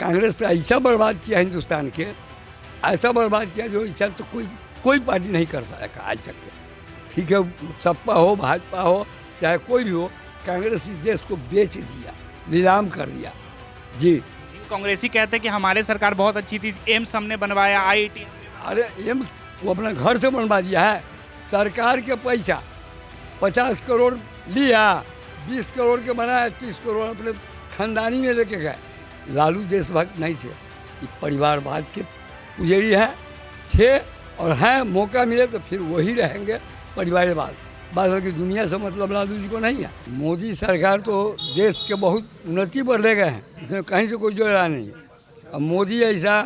कांग्रेस तो ऐसा बर्बाद किया हिंदुस्तान के, ऐसा बर्बाद किया जो ऐसा तो कोई पार्टी नहीं कर सका आज तक। ठीक है, सपा हो, भाजपा हो, चाहे कोई भी हो, कांग्रेस इस देश को बेच दिया, नीलाम कर दिया। जी, कांग्रेसी कहते हैं कि हमारे सरकार बहुत अच्छी थी, एम्स हमने बनवाया, IIT। अरे एम्स वो अपना घर से बनवा दिया है। सरकार के पैसा 50 करोड़ लिया, 20 करोड़ के बनाया, 30 करोड़ अपने खानदानी में लेके गए। लालू देशभक्त नहीं थे, ये परिवारवाद के पुजारी हैं, थे और हैं। मौका मिले तो फिर वही रहेंगे परिवारवाद। बाद की दुनिया से मतलब लालू जी को नहीं है। मोदी सरकार तो देश के बहुत उन्नति पर ले गए हैं, इसमें कहीं से कोई जोड़ा नहीं है। अब मोदी ऐसा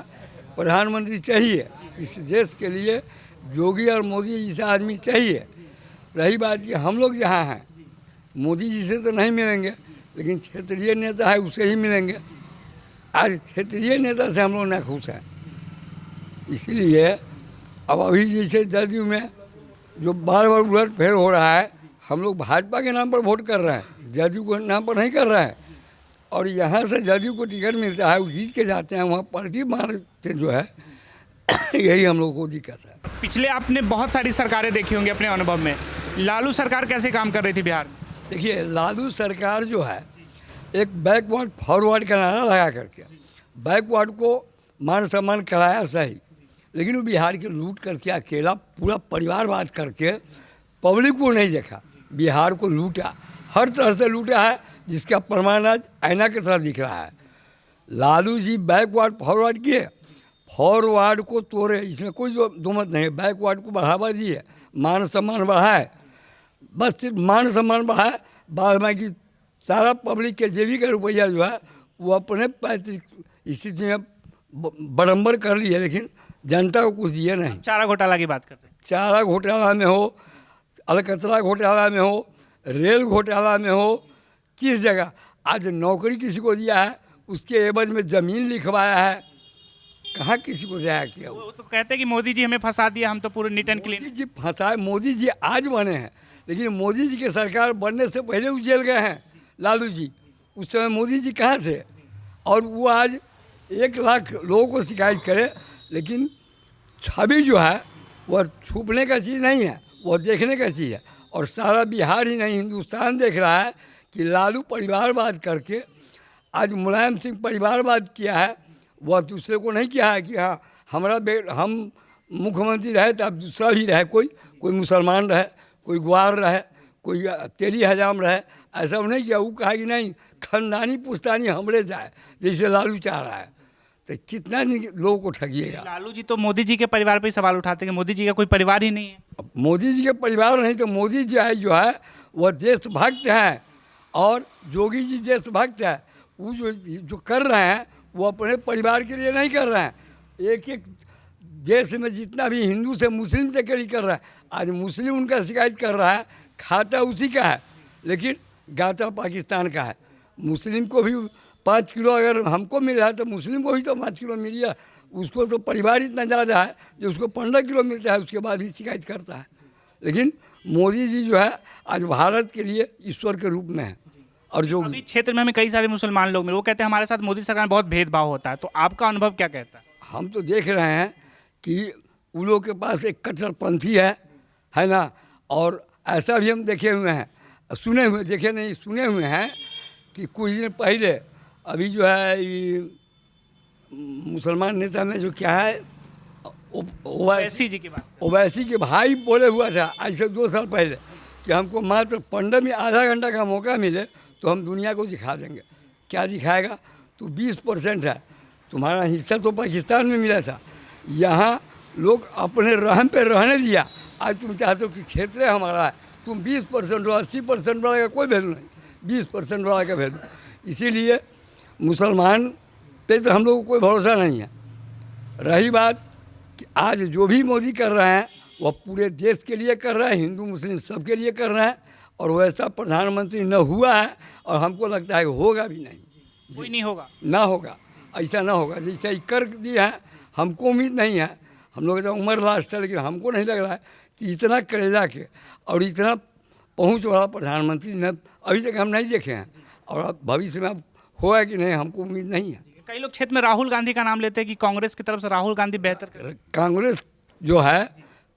प्रधानमंत्री चाहिए इस देश के लिए, योगी और मोदी जैसा आदमी चाहिए। रही बात कि हम लोग यहाँ हैं, मोदी जी से तो नहीं मिलेंगे, लेकिन क्षेत्रीय नेता है उससे ही मिलेंगे। आज क्षेत्रीय नेता से हम लोग ना खुश हैं, इसीलिए अब अभी जैसे जदयू में जो बार बार उलट फेर हो रहा है, हम लोग भाजपा के नाम पर वोट कर रहे हैं, जदयू के नाम पर नहीं कर रहे हैं। और यहाँ से जदयू को टिकट मिलता है, वो जीत के जाते हैं, वहाँ पलटी मारते जो है यही हम लोगों को दिक्कत है। पिछले आपने बहुत सारी सरकारें देखी होंगी अपने अनुभव में, लालू सरकार कैसे काम कर रही थी बिहार में? देखिए, लालू सरकार जो है एक बैकवर्ड फॉरवर्ड का नारा लगा करके बैकवर्ड को मान सम्मान कराया सही, लेकिन वो बिहार के लूट करके अकेला पूरा परिवारवाद करके पब्लिक को नहीं देखा, बिहार को लूटा, हर तरह से लूटा है, जिसका प्रमाण आज आईना की तरह दिख रहा है। लालू जी बैकवर्ड फॉरवर्ड किए, फॉरवर्ड को तोड़े, इसमें कोई दो मत नहीं है। बैकवर्ड को बढ़ावा दिए, मान सम्मान बढ़ाए, बस सिर्फ मान सम्मान बढ़ाए, बाद में कि सारा पब्लिक के जेबी का रुपया जो है वो अपने पैतृक स्थिति में बरम्बर कर लिए, लेकिन जनता को कुछ दिए नहीं। चारा घोटाला की बात करते हैं। चारा घोटाला में हो, अलकतरा घोटाला में हो, रेल घोटाला में हो, किस जगह आज नौकरी किसी को दिया है, उसके एवज में ज़मीन लिखवाया है, कहाँ किसी को जाया किया? वो तो कहते हैं कि मोदी जी हमें फंसा दिया, हम तो पूरे neat and clean. Modi ji फंसाए, Modi ji आज बने हैं, लेकिन मोदी जी की सरकार बनने से पहले वो जेल गए हैं लालू जी। उस समय मोदी जी कहाँ थे? और वो आज 1 लाख लोगों को शिकायत करे, लेकिन छवि जो है वह छुपने का चीज़ नहीं है, वह देखने का चीज़ है। और सारा बिहार ही नहीं, हिंदुस्तान देख रहा है कि लालू परिवारवाद करके आज मुलायम सिंह परिवारवाद किया है, वह दूसरे को नहीं किया है कि हाँ हम मुख्यमंत्री रहे तो अब दूसरा भी रहे, कोई मुसलमान रहे, कोई ग्वार रहे, कोई तेली हजाम रहे, ऐसा नहीं किया। वो कहा कि नहीं, खानदानी पुश्तानी हमरे जाए, जैसे लालू चाह रहा है। तो कितना लोगों को ठगिएगा? लालू जी तो मोदी जी के परिवार पे ही सवाल उठाते हैं कि मोदी जी का कोई परिवार ही नहीं है। अब मोदी जी के परिवार नहीं तो मोदी जी है जो है वह देशभक्त हैं, और योगी जी देशभक्त है। वो जो कर रहे हैं वो अपने परिवार के लिए नहीं कर रहे हैं, एक देश में जितना भी हिंदू से मुस्लिम तक ही कर रहा है। आज मुस्लिम उनका शिकायत कर रहा है, खाता उसी का है, लेकिन गाता पाकिस्तान का है। मुस्लिम को भी 5 किलो अगर हमको मिल रहा है तो मुस्लिम को भी तो 5 किलो मिल गया। उसको तो परिवार इतना ज़्यादा है जो उसको 15 किलो मिलता है, उसके बाद भी शिकायत करता है। लेकिन मोदी जी जो है आज भारत के लिए ईश्वर के रूप में है। और जो अभी क्षेत्र में हमें कई सारे मुसलमान लोग मिले, वो कहते हैं हमारे साथ मोदी सरकार में बहुत भेदभाव होता है, तो आपका अनुभव क्या कहता है? हम तो देख रहे हैं कि उन लोगों के पास एक कट्टरपंथी है ना। और ऐसा भी हम देखे हुए हैं, सुने हुए हैं कि कुछ दिन पहले अभी जो है ये मुसलमान नेता में जो क्या है ओवैसी जी की बात, ओवैसी के भाई बोले हुआ था आज से 2 साल पहले कि हमको मात्र 15 में आधा घंटा का मौका मिले तो हम दुनिया को दिखा देंगे। क्या दिखाएगा? तो 20% है, तुम्हारा हिस्सा तो पाकिस्तान में मिला था, यहाँ लोग अपने रहम पे रहने दिया। आज तुम चाहते हो कि क्षेत्र हमारा है, तुम 20% हो, 80% वाला का कोई वैल्यू नहीं, 20% वाला का वैल्यू। इसीलिए मुसलमान पे तो हम लोगों को कोई भरोसा नहीं है। रही बात कि आज जो भी मोदी कर रहे हैं वह पूरे देश के लिए कर रहा है, हिंदू मुस्लिम सबके लिए कर रहा है, और वैसा प्रधानमंत्री न हुआ है और हमको लगता है कि होगा भी नहीं। कोई नहीं होगा, ना होगा, ऐसा ना होगा। जैसे ही कर दिए हैं, हमको उम्मीद नहीं है, हम लोग तो उम्र लास्ट है, लेकिन हमको नहीं लग रहा है कि इतना करेजा के और इतना पहुँच वाला प्रधानमंत्री न अभी तक हम नहीं देखे हैं, और अब भविष्य में अब होगा कि नहीं हमको उम्मीद नहीं है। कई लोग क्षेत्र में राहुल गांधी का नाम लेते हैं कि कांग्रेस की तरफ से राहुल गांधी बेहतर कर कांग्रेस जो है,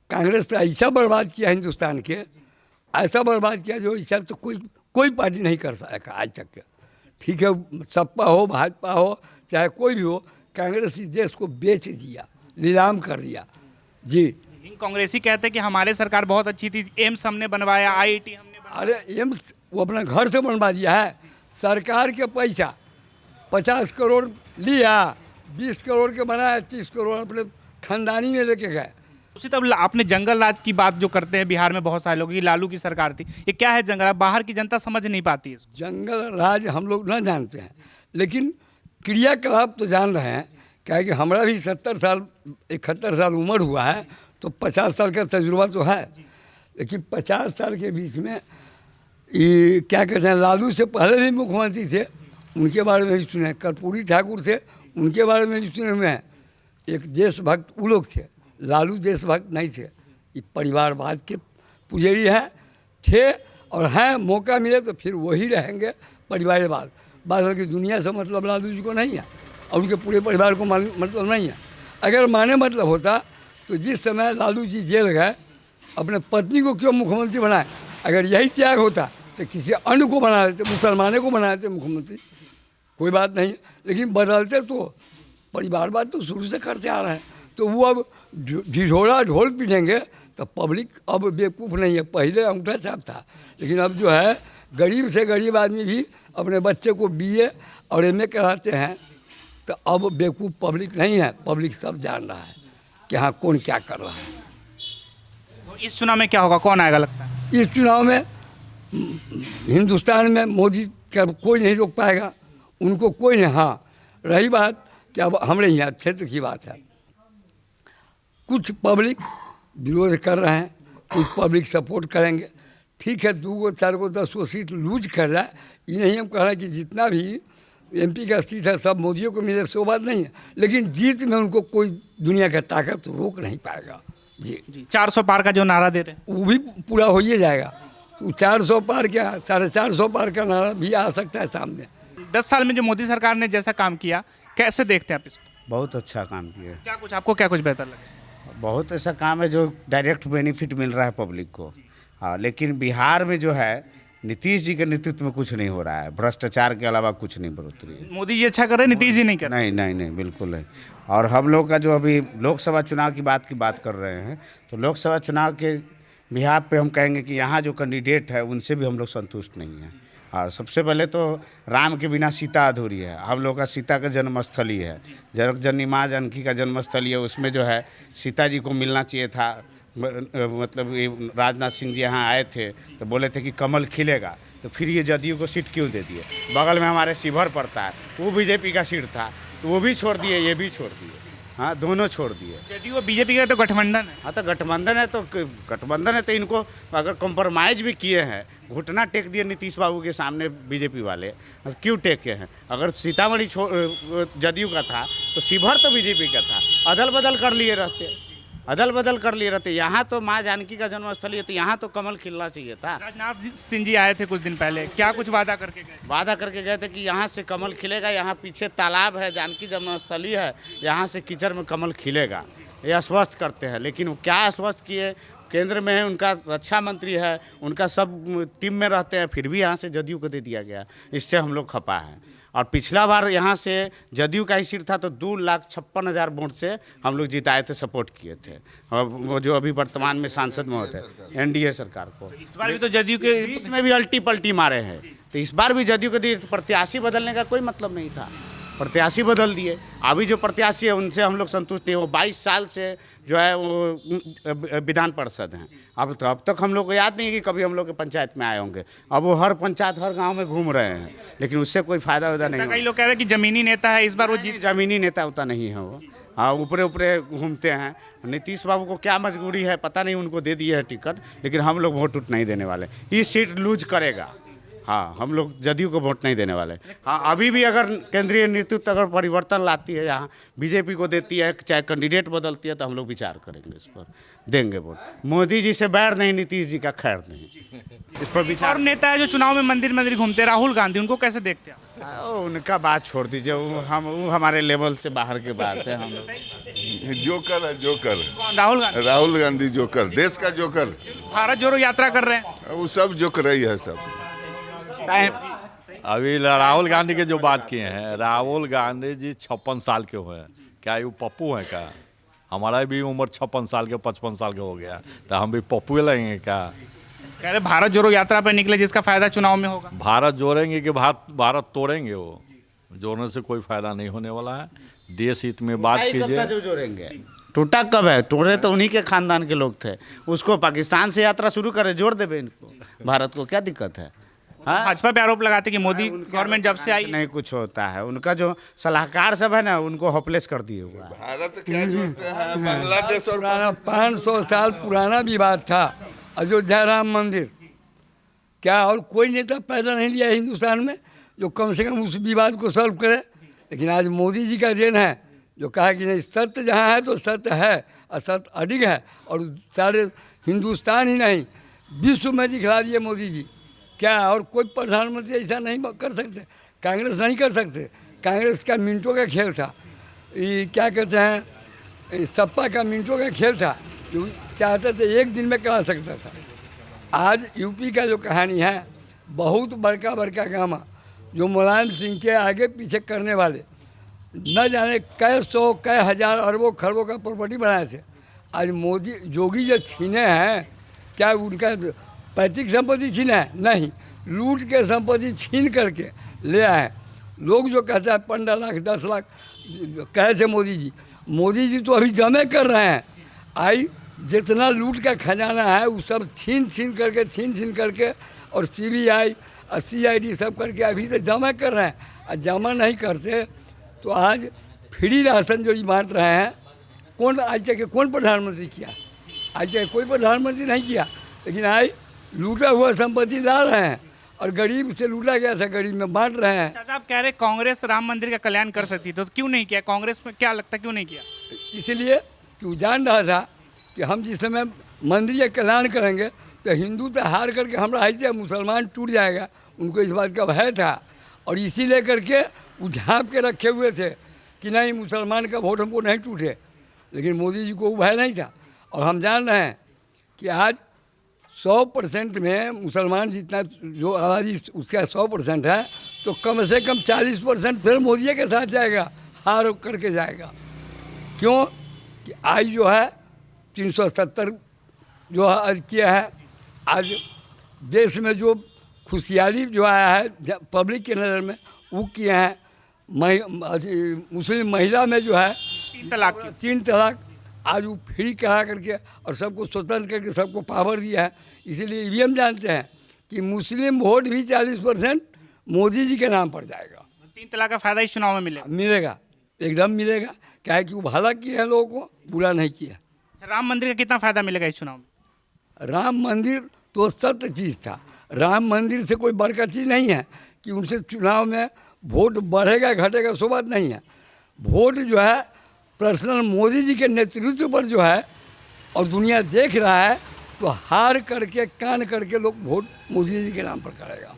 कांग्रेस ने ऐसा बर्बाद किया हिंदुस्तान के, ऐसा बर्बाद किया जो ऐसा तो कोई पार्टी नहीं कर सका आज तक के। ठीक है, सपा हो, भाजपा हो, चाहे कोई भी हो, कांग्रेस इस देश को बेच दिया, नीलाम कर दिया। जी, कांग्रेसी कहते हैं कि हमारे सरकार बहुत अच्छी थी, एम्स हमने बनवाया, आईआईटी हमने बनवाया। अरे एम्स वो अपना घर से बनवा दिया है। सरकार के पैसा 50 करोड़ लिया, 20 करोड़ के बनाया, 30 करोड़ अपने खानदानी में लेके गए। उसी तरह आपने जंगल राज की बात जो करते हैं बिहार में बहुत सारे लोग, ये लालू की सरकार थी, ये क्या है जंगल राज? बाहर की जनता समझ नहीं पाती है इसको। जंगल राज हम लोग ना जानते हैं, लेकिन क्रियाकलाप तो जान रहे हैं। क्या है कि हमारा भी 70 साल 71 साल उम्र हुआ है, तो 50 साल का तजुर्बा तो है। लेकिन 50 साल के बीच में ये क्या कहते हैं, लालू से पहले भी मुख्यमंत्री थे, उनके बारे में भी सुने, कर्पूरी ठाकुर थे, उनके बारे में भी सुने हुए हैं। एक देशभक्त वो लोग थे, लालू देशभक्त नहीं थे। ये परिवारवाद के पुजारी हैं, थे और हैं। मौका मिले तो फिर वही रहेंगे परिवारवाद। बाद की दुनिया से मतलब लालू जी को नहीं है, और उनके पूरे परिवार को मतलब नहीं है। अगर माने मतलब होता तो जिस समय लालू जी जेल गए, अपने पत्नी को क्यों मुख्यमंत्री बनाए? अगर यही त्याग होता तो किसी अन्य को बना देते, मुसलमानों को बना देते मुख्यमंत्री, कोई बात नहीं। लेकिन बदलते तो परिवारवाद तो शुरू से करते आ रहे हैं। तो वो अब ढिढोरा ढोल पीटेंगे तो पब्लिक अब बेवकूफ़ नहीं है। पहले अंगूठा छाप था, लेकिन अब जो है गरीब से गरीब आदमी भी अपने बच्चे को बीए और एमए कराते हैं। तो अब बेवकूफ़ पब्लिक नहीं है, पब्लिक सब जान रहा है कि हाँ कौन क्या कर रहा है। तो इस चुनाव में क्या होगा, कौन आएगा लगता है? इस चुनाव में हिंदुस्तान में मोदी का कोई नहीं रोक पाएगा, उनको कोई नहीं। हाँ, रही बात कि अब हमारे यहाँ क्षेत्र की बात है, कुछ पब्लिक विरोध कर रहे हैं, कुछ पब्लिक सपोर्ट करेंगे। ठीक है, 2 को 4 को 10 को सीट लूज कर रहा है, ये नहीं हम कह रहे हैं कि जितना भी एमपी का सीट है सब मोदियों को मिले, सो बात नहीं है। लेकिन जीत में उनको कोई दुनिया का ताकत रोक नहीं पाएगा। जी, 400 पार का जो नारा दे रहे हैं वो भी पूरा हो ही जाएगा। 400 पार क्या, 450 पार का नारा भी आ सकता है सामने। 10 साल में जो मोदी सरकार ने जैसा काम किया, कैसे देखते हैं आप इसको? बहुत अच्छा काम किया। क्या कुछ आपको क्या कुछ बेहतर लगे? बहुत ऐसा काम है जो डायरेक्ट बेनिफिट मिल रहा है पब्लिक को। हाँ, लेकिन बिहार में जो है नीतीश जी के नेतृत्व में कुछ नहीं हो रहा है, भ्रष्टाचार के अलावा कुछ नहीं बढ़ोतरी है। मोदी जी अच्छा कर रहे हैं, नीतीश जी नहीं कर रहे? नहीं नहीं नहीं, बिल्कुल नहीं। और हम लोग का जो अभी लोकसभा चुनाव की बात कर रहे हैं, तो लोकसभा चुनाव के बिहार पे हम कहेंगे कि यहाँ जो कैंडिडेट है उनसे भी हम लोग संतुष्ट नहीं हैं। और सबसे पहले तो राम के बिना सीता अधूरी है। हम लोग का सीता का जन्मस्थल ही है, जनक जननी माँ जानकी का जन्मस्थल ही है। उसमें जो है सीता जी को मिलना चाहिए था। मतलब ये राजनाथ सिंह जी यहाँ आए थे तो बोले थे कि कमल खिलेगा, तो फिर ये जदयू को सीट क्यों दे दिए? बगल में हमारे शिवहर पड़ता है, वो बीजेपी का सीट था, तो वो भी छोड़ दिए, ये भी छोड़ दिए। हाँ, दोनों छोड़ दिए। जदयू और बीजेपी का तो गठबंधन है। हाँ, तो गठबंधन है तो इनको अगर कॉम्प्रोमाइज़ भी किए हैं, घुटना टेक दिए नीतीश बाबू के सामने बीजेपी वाले, क्यों टेके हैं? अगर सीतामढ़ी जदयू का था तो शिवहर तो बीजेपी का था, अदल बदल कर लिए रहते। यहाँ तो माँ जानकी का जन्मस्थल है, तो यहाँ तो कमल खिलना चाहिए था। राजनाथ सिंह जी आए थे कुछ दिन पहले, क्या कुछ वादा करके गए? वादा करके गए थे कि यहाँ से कमल खिलेगा, यहाँ पीछे तालाब है, जानकी जन्मस्थली है, यहाँ से कीचड़ में कमल खिलेगा, ये आश्वस्त करते हैं। लेकिन वो क्या आश्वस्त किए? केंद्र में है, उनका रक्षा मंत्री है, उनका सब टीम में रहते हैं, फिर भी यहाँ से जदयू को दे दिया गया। इससे हम लोग खपा हैं। और पिछला बार यहाँ से जदयू का ही सीट था तो 2,56,000 वोट से हम लोग जिताए थे, सपोर्ट किए थे। और वो जो अभी वर्तमान में सांसद में होते हैं एनडीए सरकार को, इस बार भी तो जदयू के बीच में भी अल्टी पल्टी मारे हैं। तो इस बार भी जदयू को दिए, प्रत्याशी बदलने का कोई मतलब नहीं था, प्रत्याशी बदल दिए। अभी जो प्रत्याशी है उनसे हम लोग संतुष्ट नहीं। वो 22 साल से जो है वो विधान पार्षद हैं। अब तक हम लोग को याद नहीं कि कभी हम लोग के पंचायत में आए होंगे। अब वो हर पंचायत हर गांव में घूम रहे हैं, लेकिन उससे कोई फायदा नहीं। कई लोग कह रहे हैं कि जमीनी नेता है, इस बार वो जमीनी नेता उतना नहीं है वो। हाँ, ऊपरे घूमते हैं। नीतीश बाबू को क्या मजबूरी है पता नहीं, उनको दे दिए है टिकट, लेकिन हम लोग वोट नहीं देने वाले। ये सीट लूज करेगा, हाँ, हम लोग जदयू को वोट नहीं देने वाले। हाँ, अभी भी अगर केंद्रीय नेतृत्व अगर परिवर्तन लाती है, यहाँ बीजेपी को देती है, चाहे कैंडिडेट बदलती है, तो हम लोग विचार करेंगे इस पर, देंगे वोट। मोदी जी से बैर नहीं, नीतीश जी का खैर नहीं, इस पर और विचार। नेता है जो चुनाव में मंदिर मंदिर घूमते हैं, राहुल गांधी, उनको कैसे देखते हैं आप? उनका बात छोड़ दीजिए, वो हमारे लेवल से बाहर की बात है। हम लोग जोकर है, जोकर। कौन? राहुल गांधी? राहुल गांधी जोकर, देश का जोकर। भारत जोड़ो यात्रा कर रहे हैं। वो सब जोकर ही है सब। अभी राहुल गांधी के जो बात किए हैं, राहुल गांधी जी 56 साल के हुए हैं, क्या ये पप्पू हैं क्या? हमारा भी उम्र 56 साल के 55 साल के हो गया, तो हम भी पप्पू लगेंगे क्या? कह रहे भारत जोड़ो यात्रा पर निकले, जिसका फायदा चुनाव में होगा। भारत जोड़ेंगे कि भारत तोड़ेंगे? वो जोड़ने से कोई फायदा नहीं होने वाला है। देश हित में बात कीजिए। जो जोड़ेंगे, टूटा कब है? टूटे तो उन्हीं के खानदान के लोग थे। उसको पाकिस्तान से यात्रा शुरू करे, जोड़ देवे इनको, भारत को क्या दिक्कत है? हाँ, भाजपा पे आरोप लगाते कि मोदी गवर्नमेंट जब से आई नहीं कुछ होता है। उनका जो सलाहकार सब है ना, उनको होपलेस कर दिए हुआ है। भारत क्या जोड़ते हैं? बांग्लादेश और पुराना 500 साल पुराना विवाद था अयोध्या राम मंदिर। क्या और कोई नेता पैदा नहीं लिया हिंदुस्तान में जो कम से कम उस विवाद को सॉल्व करे? लेकिन आज मोदी जी का देन है, जो कहा कि नहीं, सत्य जहाँ है तो सत्य है, असत्य अडिग है। और सारे हिंदुस्तान ही नहीं, विश्व में दिखला दिए मोदी जी। क्या और कोई प्रधानमंत्री ऐसा नहीं कर सकते? कांग्रेस नहीं कर सकते। कांग्रेस का मिनटों का खेल था, ये क्या कहते हैं, सपा का मिनटों का खेल था, जो चाहते थे एक दिन में करा सकता था। आज यूपी का जो कहानी है, बहुत बड़का बड़का गामा जो मुलायम सिंह के आगे पीछे करने वाले, न जाने कै सौ कै हज़ार अरबों खरबों का प्रॉपर्टी बनाए थे, आज मोदी योगी जो छीने हैं, क्या उनका पैतृक संपत्ति छीना है? नहीं, लूट के संपत्ति छीन करके ले आए। लोग जो कहते हैं 15 लाख 10 लाख कहे थे मोदी जी तो अभी जमे कर रहे हैं। आई जितना लूट का खजाना है वो सब छीन छीन करके और CBI और CID सब करके अभी तो जमा कर रहे हैं। और जमा नहीं करते तो आज फ्री राशन जो बांट रहे हैं, कौन आज तक कौन प्रधानमंत्री किया? आज तक कोई प्रधानमंत्री नहीं किया। लेकिन आज लूटा हुआ संपत्ति ला रहे हैं और गरीब से लूटा गया था गरीब में बांट रहे हैं। चाचा, आप कह रहे कांग्रेस राम मंदिर का कल्याण कर सकती, तो क्यों नहीं किया? कांग्रेस में क्या लगता, क्यों नहीं किया? इसलिए कि वो जान रहा था कि हम जिस समय मंदिर का कल्याण करेंगे तो हिंदू तो हार करके हमारा है, मुसलमान टूट जाएगा। उनको इस बात का भय था और इसी लेकर के वो झाँप के रखे हुए थे कि नहीं, मुसलमान का वोट हमको नहीं टूटे। लेकिन मोदी जी को वो भय नहीं था। और हम जान रहे हैं कि आज 100% में मुसलमान जितना जो आबादी उसका 100% है, तो कम से कम 40% फिर मोदी के साथ जाएगा, हार करके जाएगा। क्यों कि आज जो है 370 जो आज किया है, आज देश में जो खुशहाली जो आया है पब्लिक के नज़र में, वो किए हैं। मुस्लिम महिला में जो है 3 तलाक आज वो फ्री करा करके और सबको स्वतंत्र करके सबको पावर दिया है। इसीलिए ये भी हम जानते हैं कि मुस्लिम वोट भी 40% मोदी जी के नाम पर जाएगा। 3 तलाक का फायदा इस चुनाव में मिलेगा, एकदम मिलेगा। क्या है कि वो भला किया है, लोगों को बुरा नहीं किया। राम मंदिर का कितना फायदा मिलेगा इस चुनाव में? राम मंदिर तो सत्य चीज़ था। राम मंदिर से कोई बड़का चीज़ नहीं है कि उनसे चुनाव में वोट बढ़ेगा घटेगा, सो बात नहीं है। वोट जो है पर्सनल मोदी जी के नेतृत्व पर जो है और दुनिया देख रहा है, तो हार करके कान करके लोग वोट मोदी जी के नाम पर करेगा।